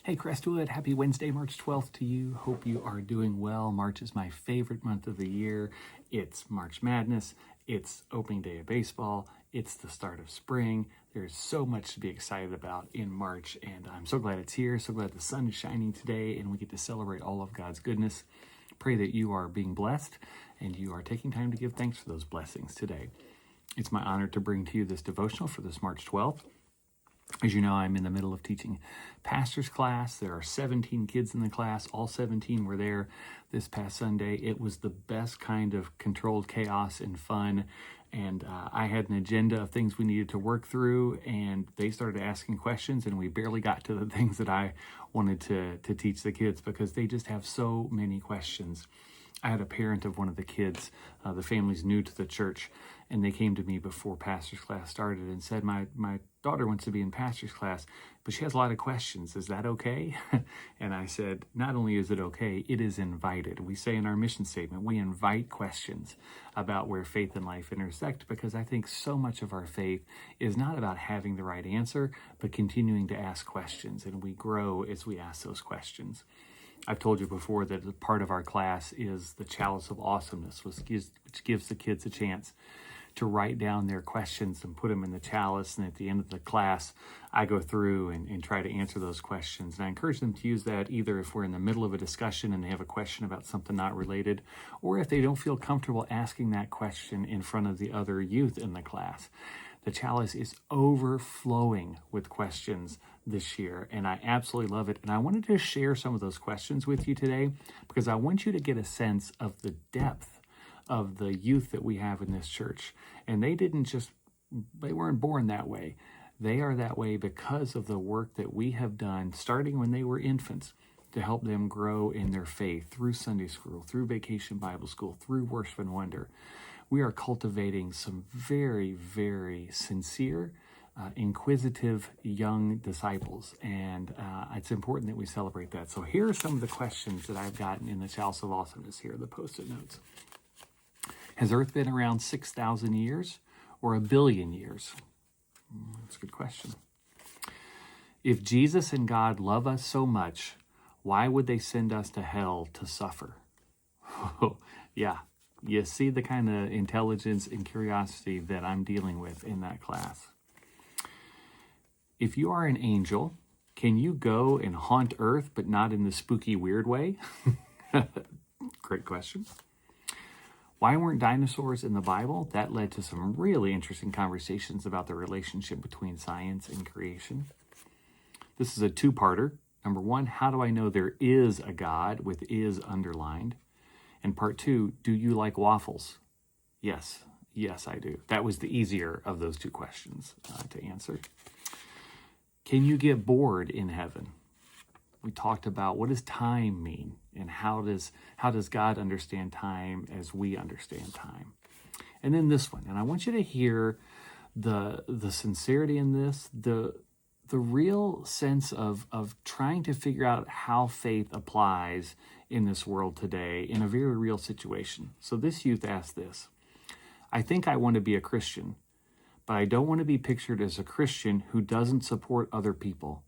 Hey Crestwood, happy Wednesday, March 12th to you. Hope you are doing well. March is my favorite month of the year. It's March Madness. It's opening day of baseball. It's the start of spring. There's so much to be excited about in March, and I'm so glad it's here. So glad the sun is shining today, and we get to celebrate all of God's goodness. Pray that you are being blessed, and you are taking time to give thanks for those blessings today. It's my honor to bring to you this devotional for this March 12th. As you know, I'm in the middle of teaching pastor's class. There are 17 kids in the class. All 17 were there this past Sunday. It was the best kind of controlled chaos and fun. And I had an agenda of things we needed to work through, and they started asking questions, and we barely got to the things that I wanted to teach the kids because they just have so many questions. I had a parent of one of the kids, the family's new to the church, and they came to me before pastor's class started and said, my daughter wants to be in pastor's class, but she has a lot of questions. Is that okay? And I said, not only is it okay, it is invited. We say in our mission statement, we invite questions about where faith and life intersect, because I think so much of our faith is not about having the right answer, but continuing to ask questions, and we grow as we ask those questions. I've told you before that a part of our class is the Chalice of Awesomeness, which gives the kids a chance to write down their questions and put them in the chalice. And at the end of the class, I go through and try to answer those questions. And I encourage them to use that either if we're in the middle of a discussion and they have a question about something not related, or if they don't feel comfortable asking that question in front of the other youth in the class. The chalice is overflowing with questions this year, and I absolutely love it. And I wanted to share some of those questions with you today because I want you to get a sense of the depth of the youth that we have in this church. And they weren't born that way. They are that way because of the work that we have done starting when they were infants to help them grow in their faith through Sunday school, through Vacation Bible School, through Worship and Wonder. We are cultivating some very, very sincere, inquisitive young disciples, and it's important that we celebrate that. So here are some of the questions that I've gotten in the Chalice of Awesomeness here, the Post-it notes. Has Earth been around 6,000 years or 1 billion years? That's a good question. If Jesus and God love us so much, why would they send us to hell to suffer? Yeah. You see the kind of intelligence and curiosity that I'm dealing with in that class. If you are an angel, can you go and haunt Earth, but not in the spooky, weird way? Great question. Why weren't dinosaurs in the Bible? That led to some really interesting conversations about the relationship between science and creation. This is a two-parter. Number one, how do I know there is a God with is underlined? And part two, do you like waffles? Yes, I do. That was the easier of those two questions to answer. Can you get bored in heaven? We talked about what does time mean and how does God understand time as we understand time. And then this one, and I want you to hear the sincerity in this, the real sense of trying to figure out how faith applies in this world today in a very real situation. So this youth asked this: I think I want to be a Christian, but I don't want to be pictured as a Christian who doesn't support other people.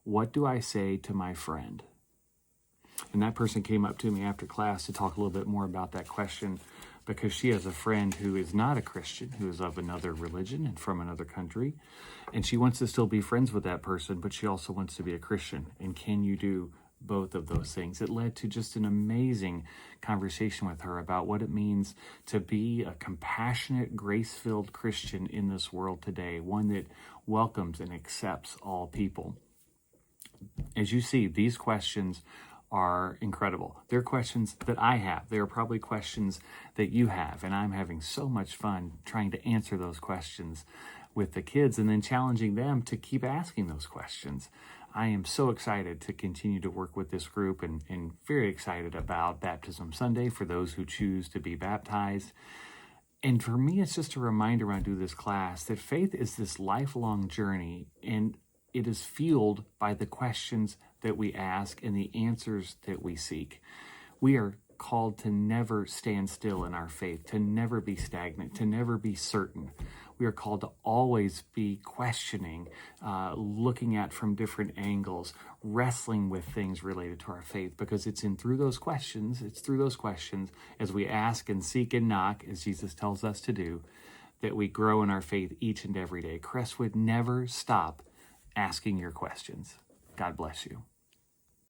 What do I say to my friend? And that person came up to me after class to talk a little bit more about that question because she has a friend who is not a Christian, who is of another religion and from another country. And she wants to still be friends with that person, but she also wants to be a Christian. And can you do both of those things? It led to just an amazing conversation with her about what it means to be a compassionate, grace-filled Christian in this world today, one that welcomes and accepts all people. As you see, these questions are incredible. They're questions that I have. They're probably questions that you have, and I'm having so much fun trying to answer those questions with the kids and then challenging them to keep asking those questions. I am so excited to continue to work with this group and very excited about Baptism Sunday for those who choose to be baptized. And for me, it's just a reminder when I do this class that faith is this lifelong journey, and it is fueled by the questions that we ask and the answers that we seek. We are called to never stand still in our faith, to never be stagnant, to never be certain. We are called to always be questioning, looking at from different angles, wrestling with things related to our faith, because it's through those questions as we ask and seek and knock, as Jesus tells us to do, that we grow in our faith each and every day. Crestwood, never stop asking your questions. God bless you.